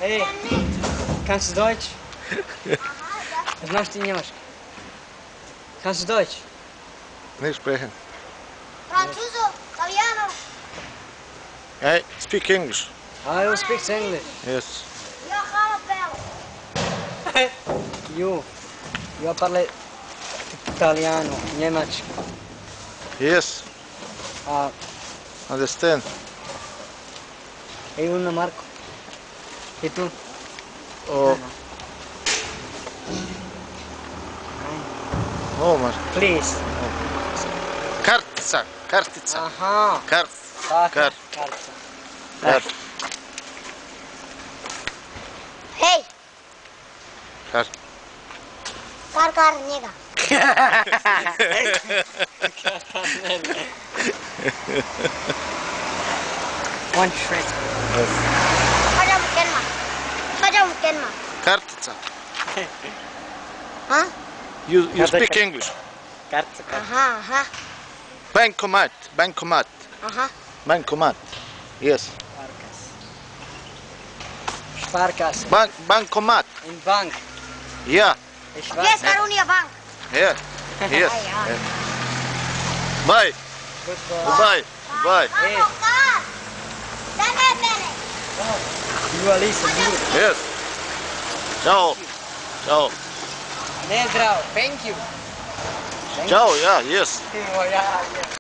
Hey, kannst du Deutsch? Znaš ti njemački? Kannst du Deutsch? Nicht sprechen. Franzuso, italiano. Hey, speak English. I speak English. Yes. Ja, gaan we bellen. Io parlo italiano, njemački. Yes. A Understand. uno Marko. I tu? Oh, no, man. Please. Kartica. Kartica. Aha. Kart. Taka, Kart. kartica. Kart. Hej, Kart. kar njega. One shred. Šta ćemo kenma? Kartica. Ha? You speak English. Kartica, kartica. Aha. Bankomat. Bankomat. Aha. Bankomat. Yes. Sparkasse. Bankomat. In bank. Yeah. Ich Gdje je weiß. Karunija bank? Yeah. Yes. Ja. Bye. Goodbye. Bye. Bye. Mamo, kar! Daj me mene. You Alisa, beautiful. Yes. Ciao. Ciao. Ne, zdravo. Thank you. Ciao. Yeah. Yes. Ja.